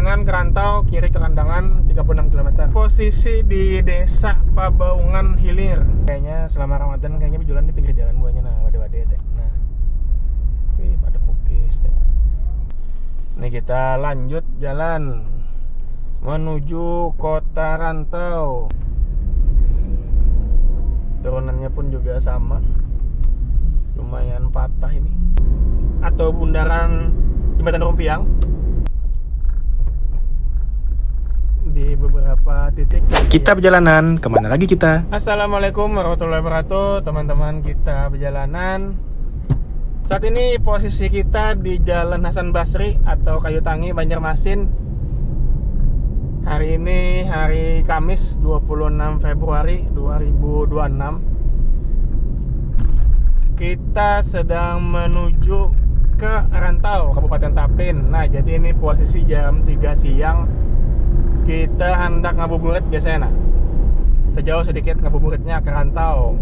kanan ke rantau, kiri ke kandangan 36 km. Posisi di desa Pabaungan Hilir. Kayaknya selama Ramadan kayaknya berjualan di pinggir jalan buahnya. Nah, wade-wade teh. Nah. Wih, pada pukis teh. Nih kita lanjut jalan menuju Kota Rantau. Turunannya pun juga sama. Lumayan patah ini. Atau bundaran Jembatan Rumpiang. Di beberapa titik kita perjalanan. Kemana lagi kita? Assalamualaikum warahmatullahi wabarakatuh. Teman-teman, kita perjalanan. Saat ini posisi kita di Jalan Hasan Basri atau Kayu Tangi, Banjarmasin. Hari ini hari Kamis 26 Februari 2026. Kita sedang menuju ke Rantau, Kabupaten Tapin. Nah, jadi ini posisi jam 3 siang. Kita hendak ngabuburit biasanya. Nah, terjauh sedikit ngabuburitnya ke Rantau.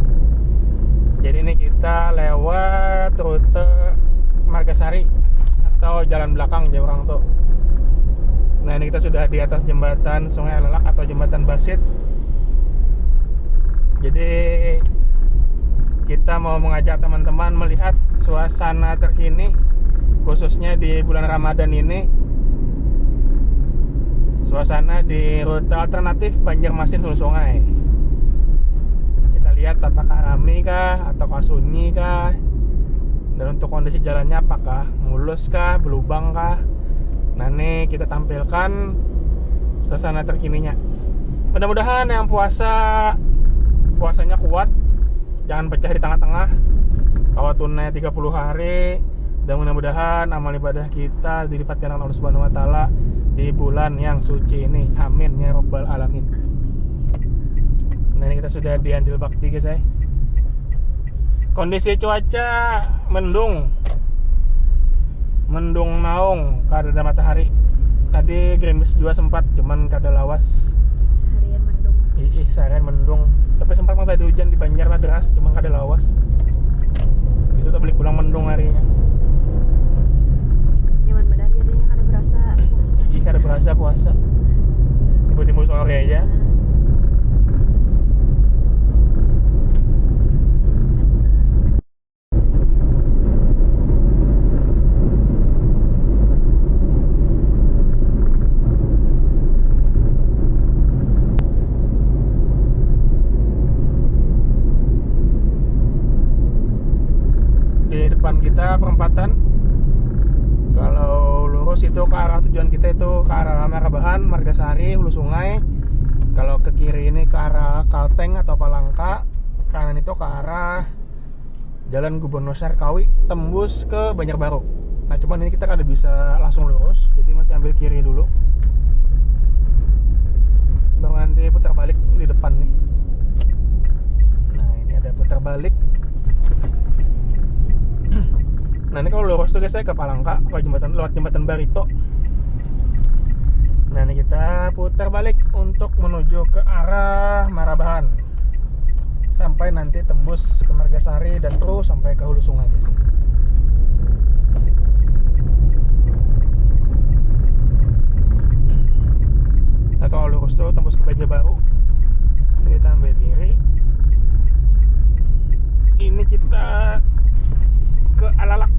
Jadi ini kita lewat rute Margasari atau jalan belakang jauh orang tuh. Nah, ini kita sudah di atas jembatan Sungai Lelak atau jembatan Basit. Jadi kita mau mengajak teman-teman melihat suasana terkini khususnya di bulan Ramadan ini. Suasana di rute alternatif Banjarmasin Hulu Sungai. Kita lihat apakah ramai kah atau sunyi kah. Dan untuk kondisi jalannya apakah mulus kah, berlubang kah. Nah, ini kita tampilkan suasana terkininya. Mudah-mudahan yang puasanya kuat, jangan pecah di tengah-tengah. Kalau tunai 30 hari, dan mudah-mudahan amal ibadah kita dilipat gandang Allah Subhanahu wa taala di bulan yang suci ini. Amin ya rabbal alamin. Nah, ini kita sudah di Andil Bakti, guys. Kondisi cuaca mendung naung, kada ada matahari. Tadi gerimis juga sempat, cuman kada lawas. Seharian mendung. Seharian mendung. Tapi sempat mau tadi hujan di Banjar lah deras, cuman kada lawas. Itu tak balik pulang mendung harinya. Nyaman benar jadinya, kada berasa puasa. Kada berasa puasa. Tiba-tiba sore aja. Di depan kita perempatan. Kalau lurus itu ke arah tujuan kita itu ke arah Marabahan, Margasari, Hulu Sungai. Kalau ke kiri ini ke arah Kalteng atau Palangka. Kanan itu ke arah Jalan Gubernur Sarkawi tembus ke Banjarbaru. Nah, cuman ini kita kada bisa langsung lurus, jadi mesti ambil kiri dulu. Baru nanti putar balik di depan nih. Nah, ini ada putar balik. Nah, ini kalau lurus tuh guys, saya ke Palangka lewat jembatan Barito. Nah, ini kita putar balik untuk menuju ke arah Marabahan sampai nanti tembus ke Margasari dan terus sampai ke Hulu Sungai, guys. Nah, kalau lurus tuh tembus ke Banjarbaru. Ini kita ambil kiri. Ini kita ke Alalak.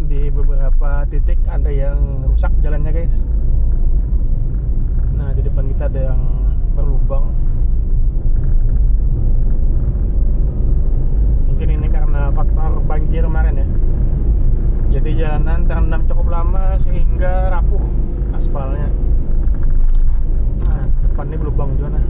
Di beberapa titik ada yang rusak jalannya, guys. Nah, di depan kita ada yang berlubang. Mungkin ini karena faktor banjir kemarin ya. Jadi jalanan terendam cukup lama sehingga rapuh aspalnya. Nah, depan ini berlubang juga. Nah,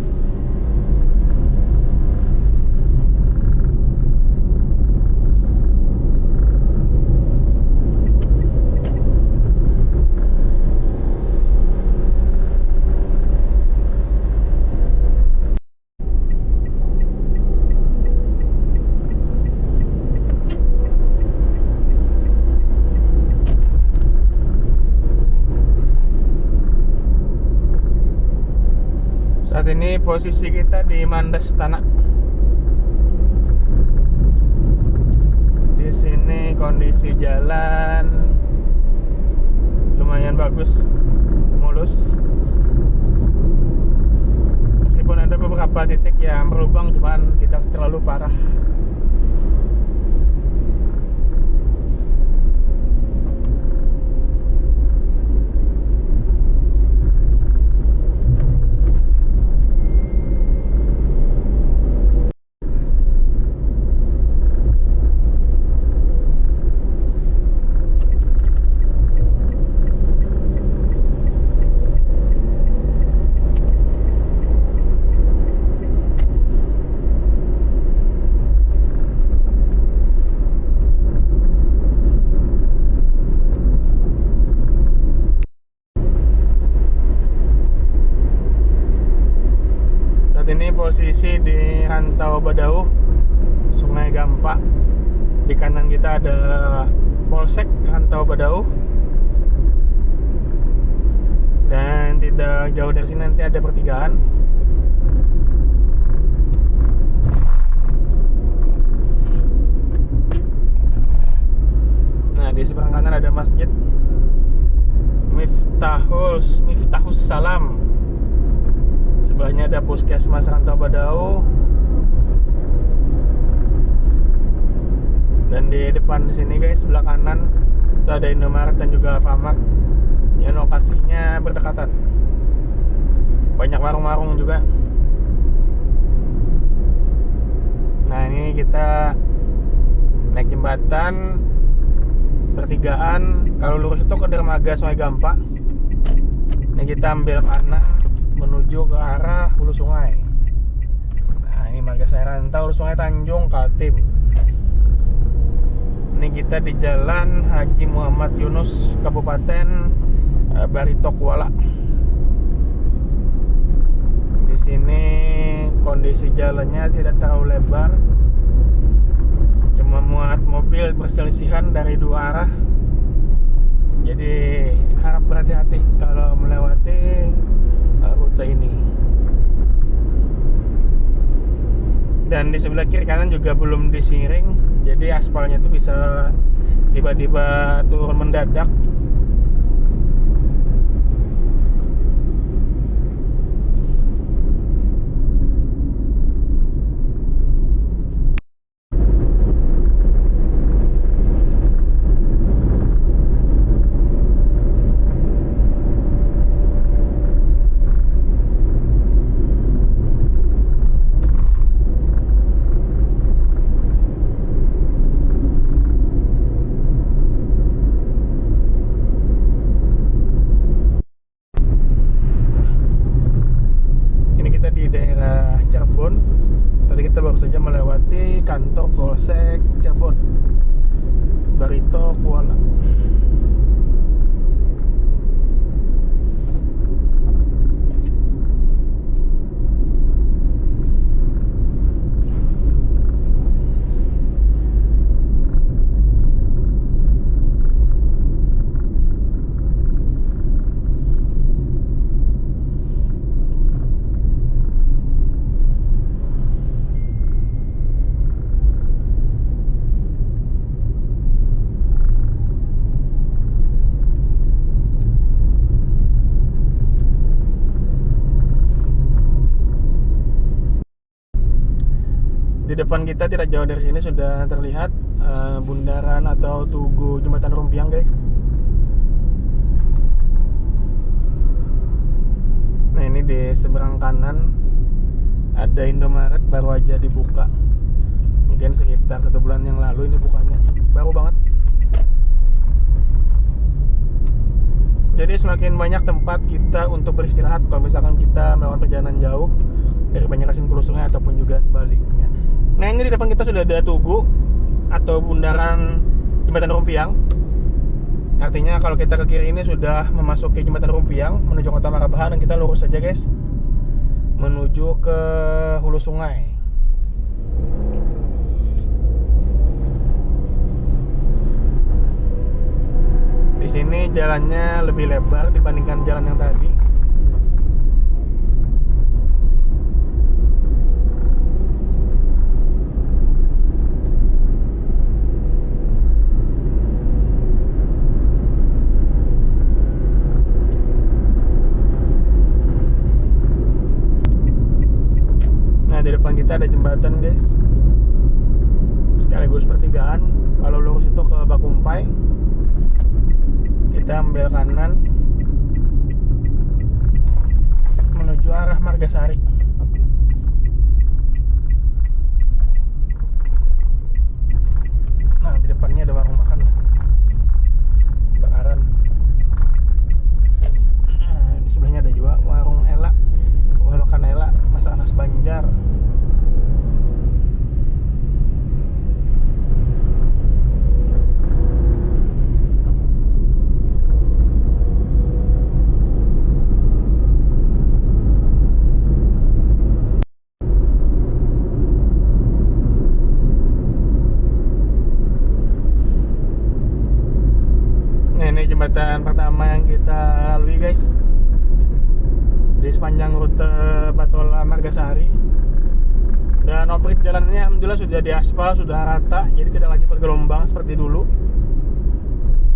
Saat ini posisi kita di Mandastana. Di sini kondisi jalan lumayan bagus, mulus. Meskipun ada beberapa titik yang berlubang, cuman tidak terlalu parah. Saat ini posisi di Rantau Badauh, Sungai Gampa. Di kanan kita ada Polsek Rantau Badauh. Dan tidak jauh dari sini nanti ada pertigaan. Nah, di seberang kanan ada masjid Miftahus Salam. Sebelahnya ada Puskesmas Rantau Badauh. Dan di depan sini guys, sebelah kanan itu ada Indomaret dan juga Alfamart yang lokasinya berdekatan. Banyak warung-warung juga. Nah, ini kita naik jembatan pertigaan. Kalau lurus itu ke dermaga Sungai Gampa. Ini kita ambil kanan menuju ke arah hulu sungai. Nah, ini marga saya Rantau, hulu sungai Tanjung Kaltim. Ini kita di Jalan Haji Muhammad Yunus, Kabupaten Barito Kuala. Di sini kondisi jalannya tidak terlalu lebar, cuma muat mobil perselisihan dari dua arah. Jadi harap berhati-hati kalau melewati rute ini. Dan di sebelah kiri kanan juga belum disiring, jadi aspalnya itu bisa tiba-tiba turun mendadak. Di daerah Cirebon. Tadi kita baru saja melewati kantor Polsek Cirebon Barito Kuala. Di depan kita tidak jauh dari sini sudah terlihat bundaran atau tugu Jembatan Rumpiang guys. Nah, ini di seberang kanan ada Indomaret, baru aja dibuka. Mungkin sekitar 1 bulan yang lalu ini bukanya, baru banget. Jadi semakin banyak tempat kita untuk beristirahat kalau misalkan kita melakukan perjalanan jauh dari Banjarmasin ke Hulu Sungai ataupun juga sebaliknya. Nah, ini di depan kita sudah ada tugu atau bundaran Jembatan Rumpiang. Artinya kalau kita ke kiri ini sudah memasuki Jembatan Rumpiang menuju Kota Marabahan, dan kita lurus saja guys menuju ke Hulu Sungai. Di sini jalannya lebih lebar dibandingkan jalan yang tadi. kita ada jembatan guys, sekaligus pertigaan. Kalau lurus itu ke Bakumpai, kita ambil kanan menuju arah Margasari. Nah, di depannya ada warung makan bakaran. Nah, di sebelahnya ada juga warung Ela, warung makan Ela, masak nas Banjar. Ini jembatan pertama yang kita lalui guys di sepanjang rute Batola Margasari, dan operate jalannya alhamdulillah sudah diaspal, sudah rata, jadi tidak lagi bergelombang seperti dulu.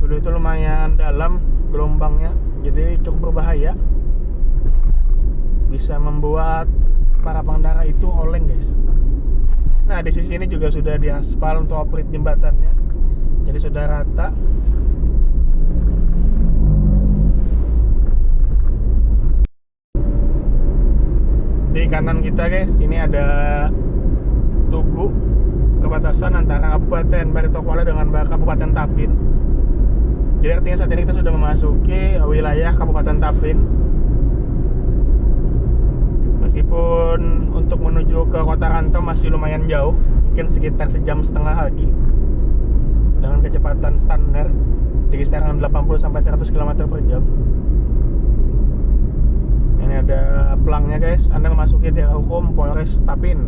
Dulu itu lumayan dalam gelombangnya, jadi cukup berbahaya, bisa membuat para pengendara itu oleng guys. Nah, di sisi ini juga sudah diaspal untuk operate jembatannya, jadi sudah rata. Di kanan kita guys, ini ada Tugu, perbatasan antara Kabupaten Baritokwala dengan Kabupaten Tapin. Jadi artinya saat ini kita sudah memasuki wilayah Kabupaten Tapin. Meskipun untuk menuju ke Kota Rantau masih lumayan jauh, mungkin sekitar sejam setengah lagi dengan kecepatan standar di kisaran 80-100 km per jam. Ini ada pelangnya guys, Anda memasuki daerah hukum Polres Tapin.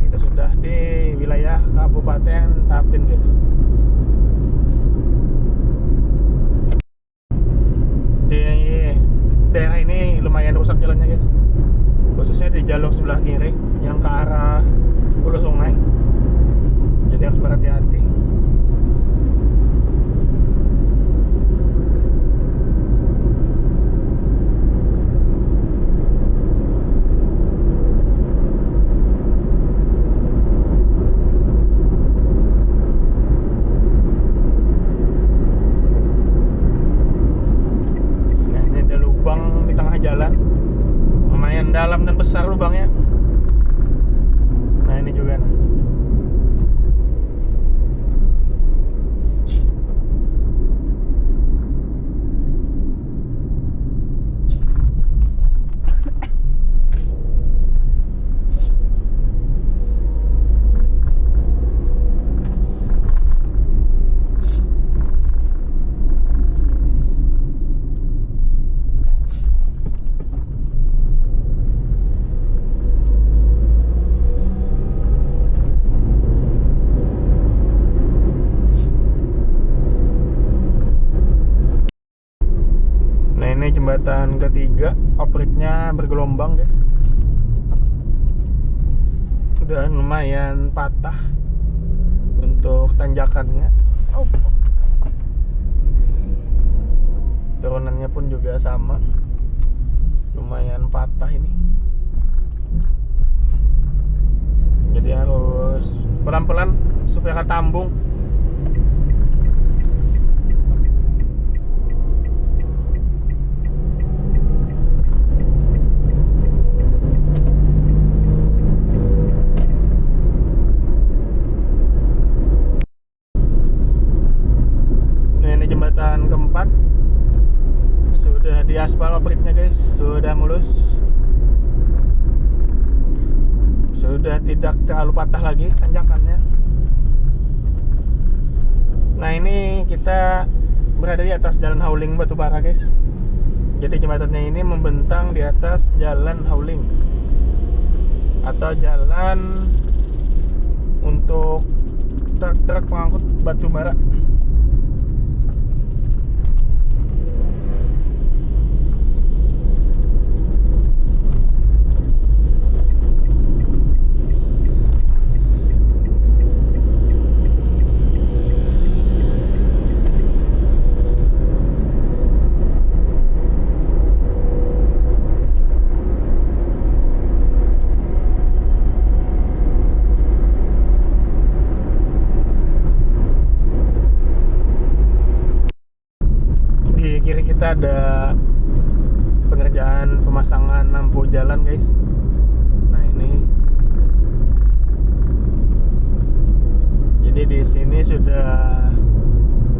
Kita sudah di wilayah Kabupaten Tapin guys. Di daerah ini lumayan rusak jalannya guys, khususnya di jalur sebelah kiri yang ke arah hulu sungai, jadi harus berhati-hati. Jalan lumayan dalam dan besar lubangnya. Nah, ini juga nah. Ini jembatan ketiga, operate-nya bergelombang guys, dan lumayan patah untuk tanjakannya. Turunannya pun juga sama, lumayan patah ini, jadi harus pelan-pelan supaya ketambung. Jembatan keempat sudah diaspal operate-nya guys, sudah mulus, sudah tidak terlalu patah lagi tanjakannya. Nah, ini kita berada di atas jalan hauling Batubara guys, jadi jembatannya ini membentang di atas jalan hauling atau jalan untuk truk-truk pengangkut batu bara. di kiri kita ada pengerjaan pemasangan lampu jalan guys. Nah ini, jadi di sini sudah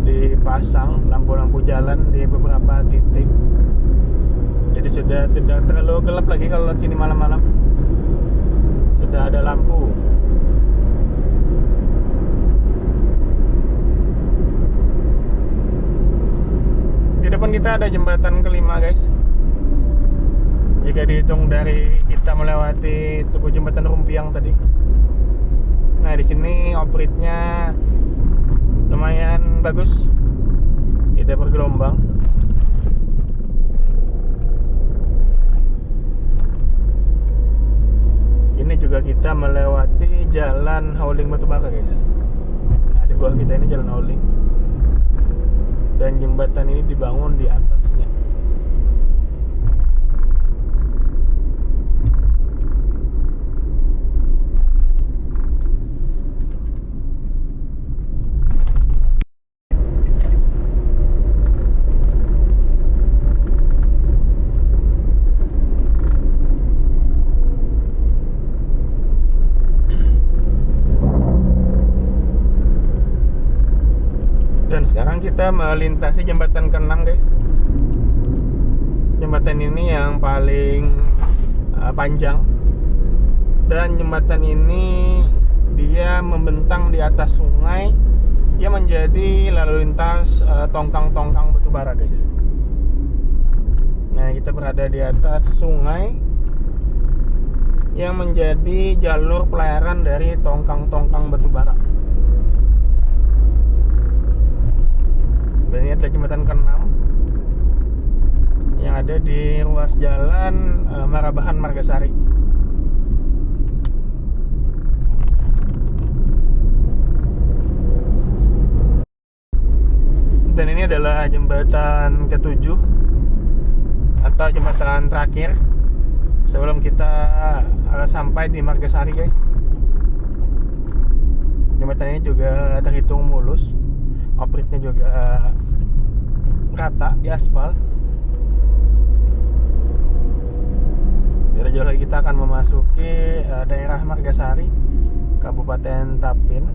dipasang lampu-lampu jalan di beberapa titik. Jadi sudah tidak terlalu gelap lagi kalau lewat sini malam-malam. Sudah ada lampu. Di depan kita ada jembatan kelima guys. Jika dihitung dari kita melewati Tugu Jembatan Rumpiang tadi. Nah di sini off-road-nya lumayan bagus, tidak bergelombang. Ini juga kita melewati jalan Hauling Batubara guys. Nah di bawah kita ini jalan Hauling, dan jembatan ini dibangun di atasnya. Dan sekarang kita melintasi jembatan ke-6 guys. Jembatan ini yang paling panjang, dan jembatan ini dia membentang di atas sungai yang menjadi lalu lintas tongkang-tongkang batubara guys. Nah kita berada di atas sungai yang menjadi jalur pelayaran dari tongkang-tongkang batubara. Dan ini adalah jembatan ke-6 yang ada di ruas jalan Marabahan Margasari. Dan ini adalah jembatan ke-7 atau jembatan terakhir sebelum kita sampai di Margasari guys. Jembatan ini juga terhitung mulus, off-road-nya juga rata di aspal. Tidak jauh lagi kita akan memasuki daerah Margasari, Kabupaten Tapin.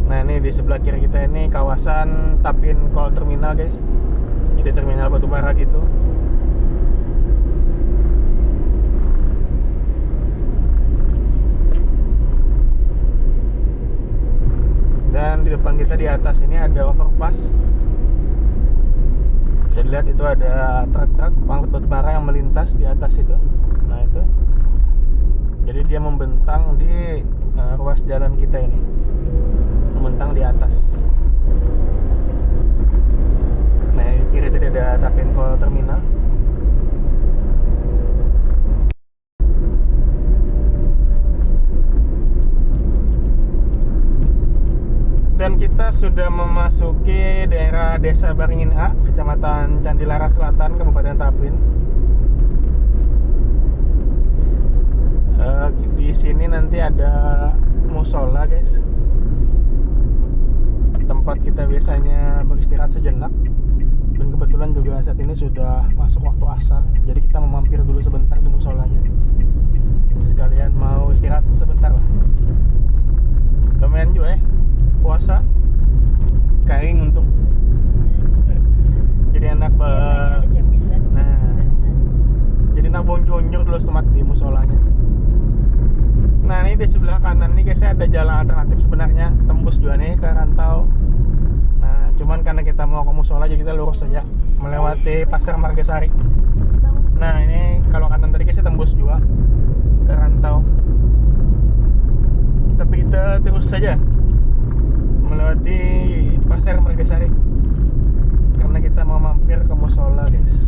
Nah ini di sebelah kiri kita ini kawasan Tapin Coal Terminal guys. Jadi terminal batubara gitu. Dan di depan kita di atas ini ada overpass. Bisa dilihat itu ada truk-truk pengangkut batubara yang melintas di atas itu. Nah itu. Jadi dia membentang di ruas jalan kita ini, membentang di atas. Nah di kiri tadi ada Tapin Coal Terminal. Dan kita sudah memasuki daerah Desa Baringin A, Kecamatan Candilara Selatan, Kabupaten Tapin. Di sini nanti ada musola, guys. Tempat kita biasanya beristirahat sejenak. Dan kebetulan juga saat ini sudah masuk waktu asar, jadi kita memampir dulu sebentar di musolanya. Sekalian mau istirahat sebentar lah. Lumayan juga puasa kering untung. Jadi enak banget. Nah, jadi enak bonjol dulu setemat di musolanya. Nah ini di sebelah kanan nih guys ada jalan alternatif sebenarnya, tembus juga nih ke Rantau. Nah cuman karena kita mau ke musola jadi kita lurus saja melewati Pasar Margasari. Nah ini kalau kanan tadi guys tembus juga ke Rantau, tapi kita terus saja melewati Pasar Margasari karena kita mau mampir ke musola guys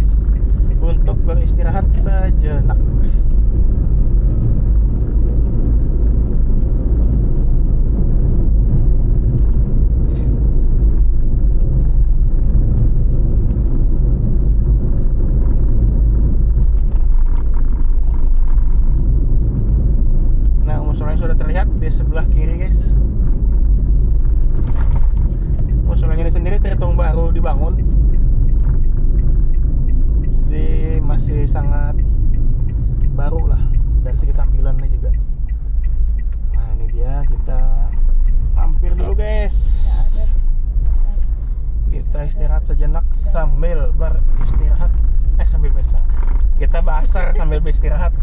untuk beristirahat sejenak. Nah musolanya sudah terlihat di sebelah kiri guys. dibangun, jadi masih sangat baru lah dari segi tampilannya juga. Nah ini dia, kita mampir dulu guys. Kita istirahat sejenak sambil beristirahat, sambil besar. Kita basar sambil beristirahat.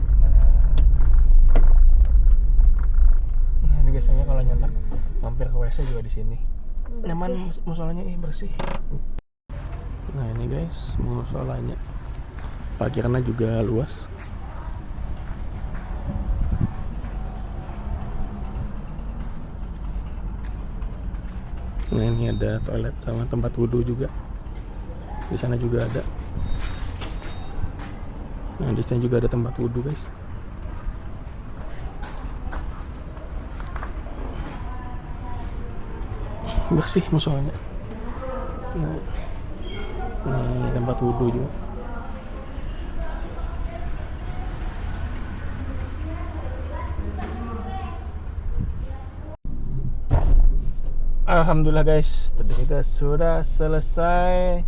Nah ini biasanya kalau nyentak mampir ke WC juga di sini. Nyaman, musolanya bersih. Nah ini guys musolanya, parkirnya juga luas. Nah ini ada toilet sama tempat wudhu juga. Di sana juga ada. Nah di sini juga ada tempat wudhu guys. Bersih musolanya. Nah, ini tempat wudhu juga. Alhamdulillah guys, tadi kita sudah selesai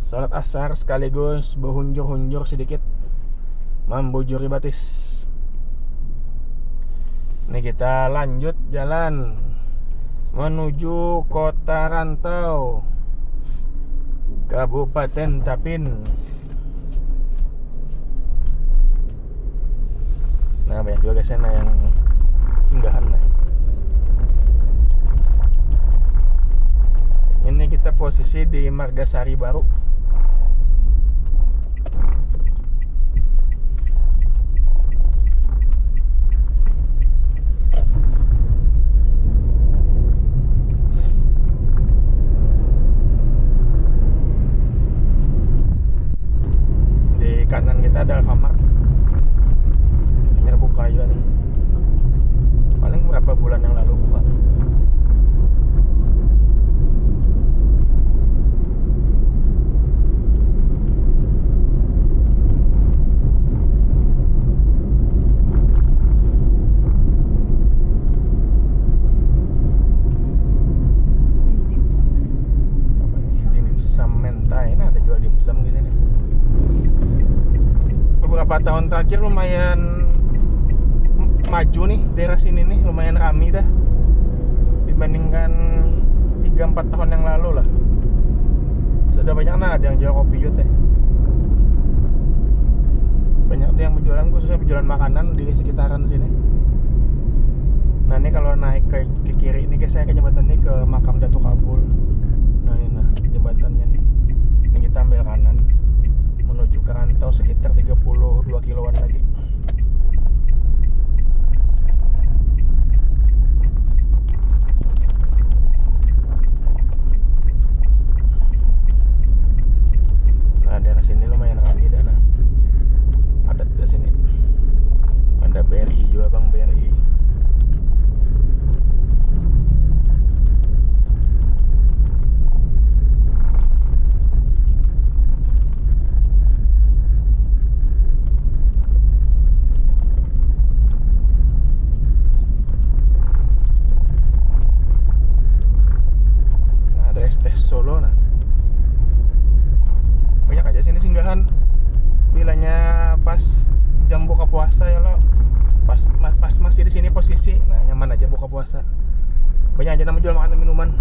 salat asar sekaligus berhunjur-hunjur sedikit membujuri batis. Ini kita lanjut jalan menuju Kota Rantau, Kabupaten Tapin. Nah banyak juga guys yang singgahan. Ini kita posisi di Margasari Baru. Di kanan kita ada Alfamart. Ini buka juga nih. Paling berapa bulan yang lalu buka. Beberapa tahun terakhir lumayan maju nih daerah sini nih, lumayan ramai dah dibandingkan 3-4 tahun yang lalu lah. Sudah banyak ada yang jual kopi juga teh. Banyak yang berjualan, khususnya berjualan makanan di sekitaran sini. Nah ini kalau naik ke kiri ini guys, saya ke jembatan ini ke makam Datuk Kabul. Nah ini jembatannya nih. Ini kita ambil kanan menuju ke Rantau sekitar 32 kiloan lagi. Nah daerah sini lumayan ramai dah, nah padat di sini. Ada BRI juga bang, BRI. Solo, nah banyak aja sini singgahan. Bilanya pas jam buka puasa ya lo, pas masih di sini posisi, nah nyaman aja buka puasa. Banyak aja nama jual makanan minuman.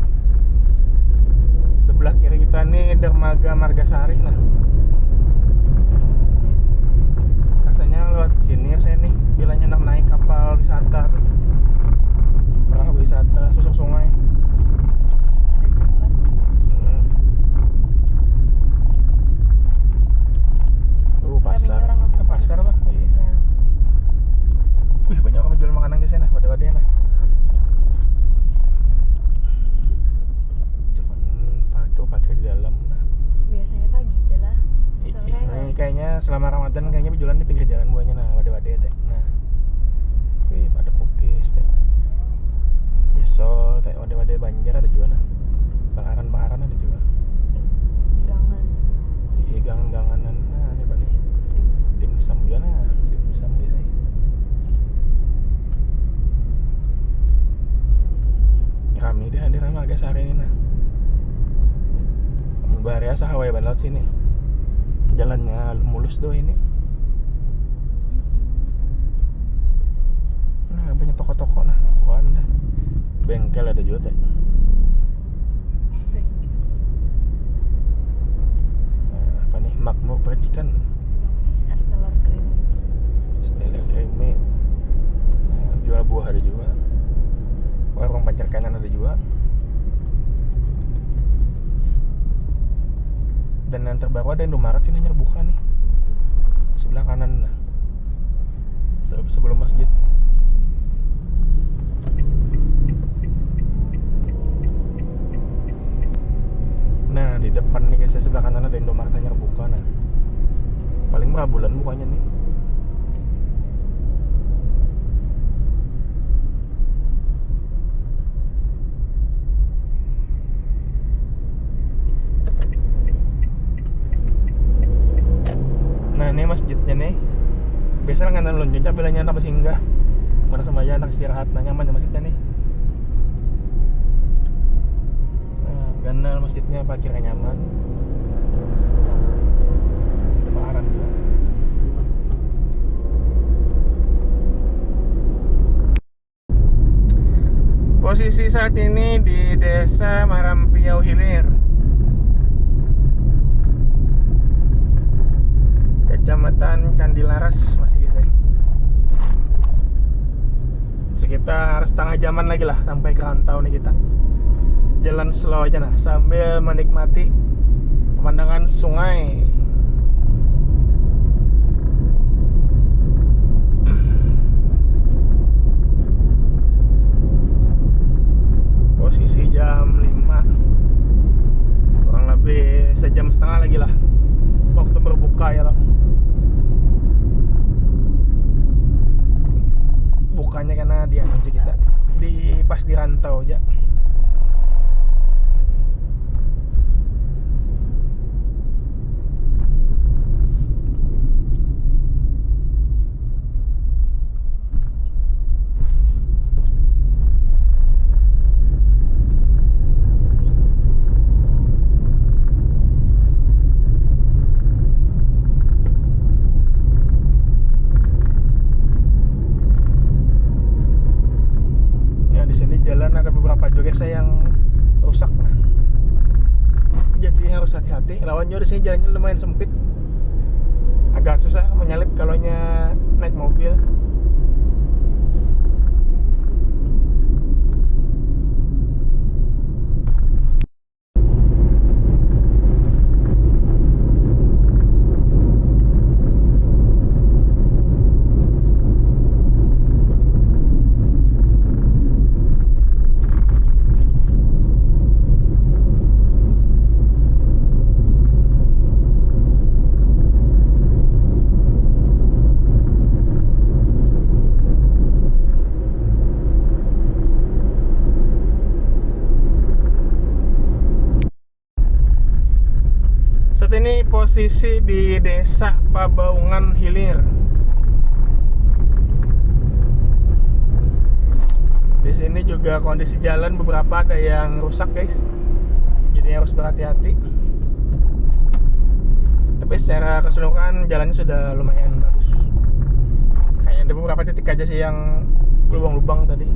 Sebelah kiri kita nih dermaga Margasari. Nah rasanya lewat sini ya saya nih, bilanya naik kapal wisata, perahu wisata susuk sungai. Pasar lah. Iya. Wih banyak orang jual makanan guys nah, wadah-wadah nah. Cuman parkir di dalam lah. Biasanya pagi aja lah. Ini kayaknya selama Ramadan kayaknya berjualan di pinggir jalan buahnya nah, wadah-wadah teh. Nah. Wih pada pukis teh. Risol teh, wadah-wadah Banjar ada juga nah. Bakaran ada juga. Gangan. Iya gangan-ganganan. Nah ini balik. Dimsum juga nah, dimsum guys. Kami deh hadir sama Margasari ini nah. bahaya sah Hawaii ban laut sini. Jalannya mulus doh ini. Nah, banyak toko-toko nah. Bukan dah. Bengkel ada juga teh. Nah, apa nih? Makmur Percikan. Estelar Creamy. Stella Creamy. Nah, jual buah ada juga. Warung pancar kanan ada juga. Dan yang terbaru ada Indomaret sini buka nih. Sebelah kanan nah. Sebelum masjid. Nah, di depan nih guys, sebelah kanan ada Indomaret yang buka nah. Paling murah bulan bukanya nih. Nah, ini masjidnya nih. Biasanya kan lonjong bilangnya anak singgah. Mana sembahyang anak istirahat, nah nyaman ya masjidnya nih. Nah, ganal masjidnya parkirnya nyaman. Ada pelaran juga. Posisi saat ini di Desa Marampiau Hilir, Kecamatan Candilaras masih guys ya. Sekitar setengah jaman lagi lah sampai ke rantau nih kita. Jalan slow aja nah sambil menikmati pemandangan sungai. Posisi jam 5, kurang lebih sejam setengah lagi lah waktu berbuka ya loh. Bukanya karena dia aja kita di pas di rantau aja. Jalan ada beberapa juga saya yang rusak nah. Jadi harus hati-hati. Lawannya di sini jalannya lumayan sempit. Agak susah menyalip kalau naik mobil. Saat ini posisi di Desa Pabaungan Hilir. Di sini juga kondisi jalan beberapa ada yang rusak guys, jadi harus berhati-hati. Tapi secara keseluruhan jalannya sudah lumayan bagus. Kayaknya ada beberapa titik aja sih yang lubang-lubang tadi.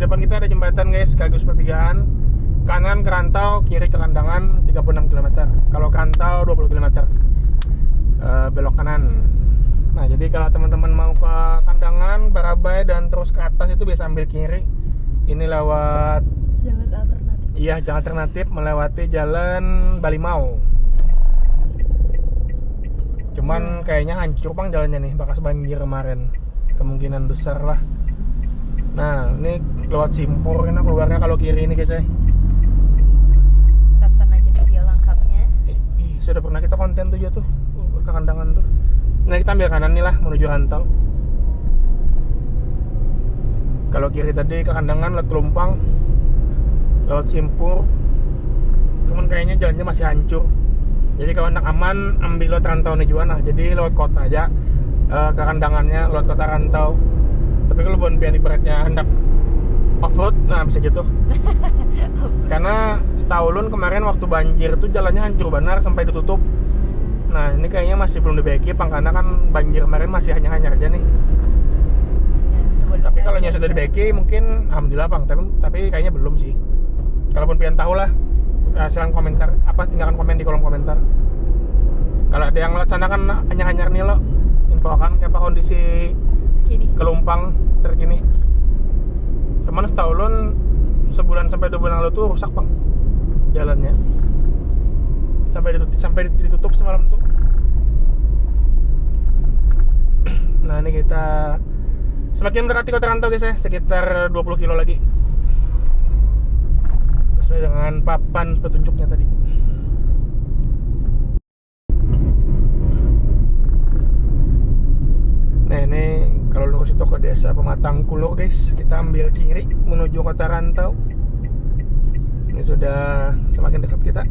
Depan kita ada jembatan guys, sekaligus pertigaan. Kanan ke rantau, kiri ke kandangan 36 km. Kalau ke rantau 20 km. Belok kanan. Nah, jadi kalau teman-teman mau ke kandangan, Barabai dan terus ke atas itu bisa ambil kiri. Ini lewat Jalan alternatif. iya, jalan alternatif melewati jalan Balimau. Cuman kayaknya hancur bang jalannya nih, bekas banjir kemarin. Kemungkinan besar lah. Nah, ini lewat Simpur, enak keluarnya kalau kiri ini guys ya. Tonton aja video lengkapnya. Sudah pernah kita konten tuh tuh ke kandangan tuh. Nah kita ambil kanan nih lah menuju Rantau. Kalau kiri tadi ke kandangan lewat Kelumpang, lewat Simpur. Cuman kayaknya jalannya masih hancur. Jadi kalau hendak aman ambil lewat Rantau nih juga. Nah jadi lewat kota aja ke kandangannya lewat kota Rantau. Tapi kalau buat pian ibaratnya hendak off-road, nah bisa gitu. Karena setahun kemarin waktu banjir tuh jalannya hancur benar sampai ditutup. Nah ini kayaknya masih belum dibaiki, karena kan banjir kemarin masih hanyar aja nih. Tapi kalau sudah dibaiki mungkin alhamdulillah bang. Tapi kayaknya belum sih. Kalaupun pengen tahu lah, silahkan komentar. Tinggalkan komen di kolom komentar. Kalau ada yang lewat sana kan hanyar-hanyar nih lo, infokan kayak apa kondisi Kini. Kelumpang terkini. Cuman setahun sebulan sampai 2 bulan lalu tuh rusak bang jalannya, sampai ditutup semalam tuh. Nah ini kita semakin mendekati kota Rantau guys ya, sekitar 20 kilo lagi sesuai dengan papan petunjuknya tadi. Nah ini kalau lurus itu ke desa Pematang Kulur guys, kita ambil kiri menuju kota Rantau. Ini sudah semakin dekat kita.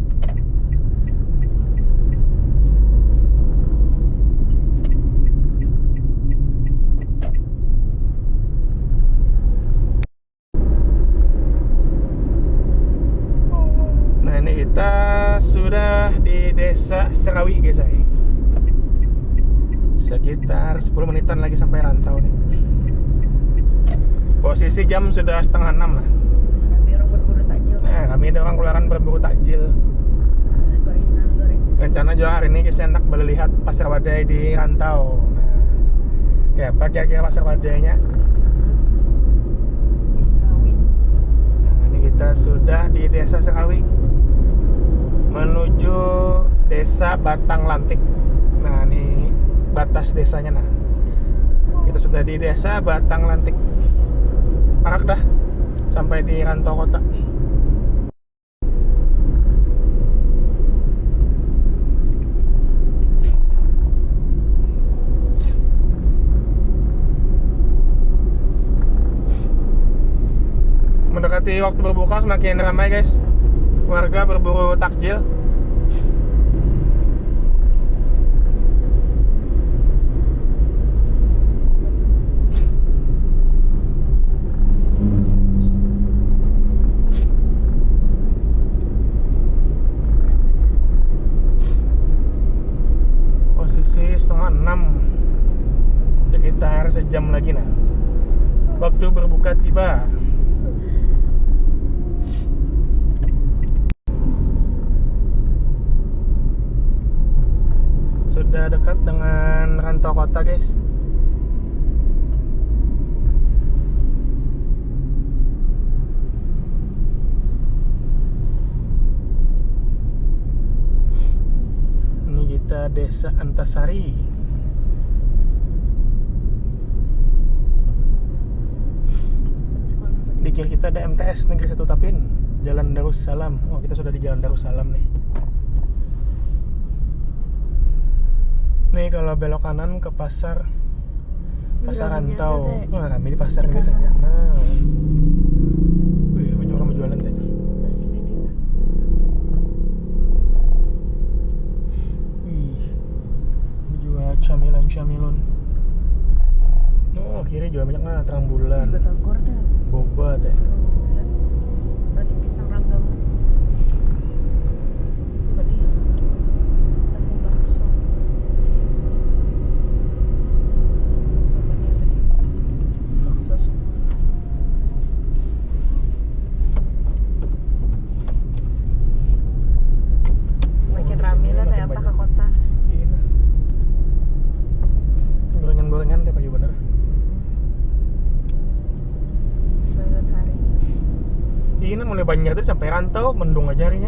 Nah ini kita sudah di desa Serawi guys ya. Sekitar 10 menitan lagi sampai Rantau nih. Posisi jam sudah 5:30 lah. Kami orang berburu takjil. Nah kami ada orang keluaran berburu takjil. Goreng. Rencana juga hari ini kita hendak melihat pasar wadai di Rantau. Nah, kayak apa kira-kira pasar wadainya? Di Serawi. Nah ini kita sudah di desa Serawi menuju desa Batang Lantik. Nah ini batas desanya. Nah kita sudah di desa Batang Lantik. Parak dah sampai di Rantau kota. Mendekati waktu berbuka semakin ramai guys, warga berburu takjil. Posisi 5:30, sekitar sejam lagi nah. Waktu berbuka tiba. Sudah dekat dengan Rantau kota guys. Ini kita desa Antasari. Di kiri kita ada MTS Negeri 1 Tapin, Jalan Darussalam. Oh kita sudah di Jalan Darussalam nih. Nih kalau belok kanan ke pasar Rantau. Nah kami di pasar biasanya. Nah, wih banyak orang jualan deh. Asli dia. Wih, jual camilan. Oh kiri jual banyak nah, terang bulan, Batagor dah. boba teh. Roti pisang ranggang. Coba nih. Tahu bakso. Bakso semua. Makin rame lah kayak apa ke kota. Iya. Gorengan teh pagi bener. Sesuai dengan hari. Ini mulai banjir tadi sampai Rantau, mendung aja harinya.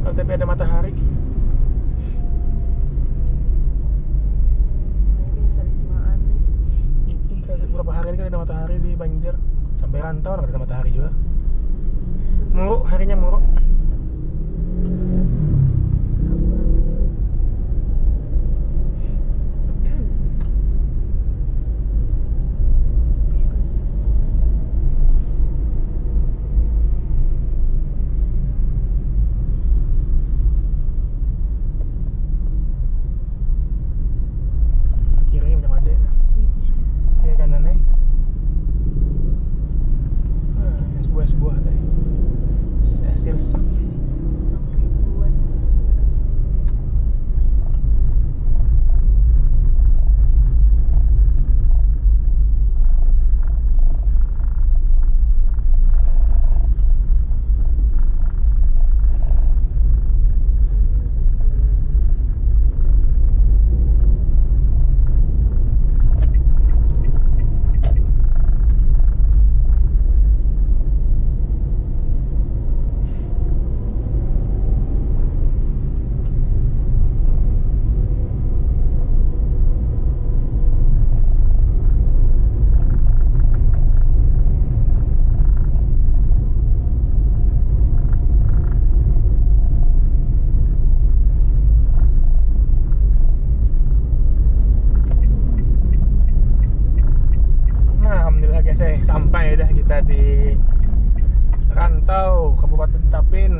Kalau tapi ada matahari. Sarismaan nih. Kayak beberapa hari ini kan ada matahari di Banjar. Sampai Rantau ada matahari juga. Muruk, harinya muruk. Kiri macam ada dah. Kiri kanan ni. Sebuah tadi. Sirsak. 6.000-an. Alhamdulillah guys, sampai dah kita di Rantau, Kabupaten Tapin.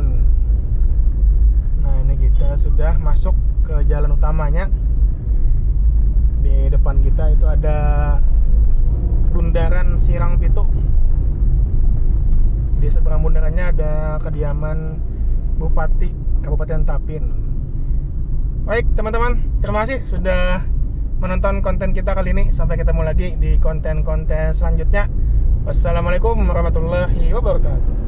Nah ini kita sudah masuk ke jalan utamanya. Di depan kita itu ada Bundaran Sirang Pitu. Di seberang bundarannya ada kediaman Bupati Kabupaten Tapin. Baik teman-teman, terima kasih sudah menonton konten kita kali ini. Sampai ketemu lagi di konten-konten selanjutnya. Wassalamualaikum warahmatullahi wabarakatuh.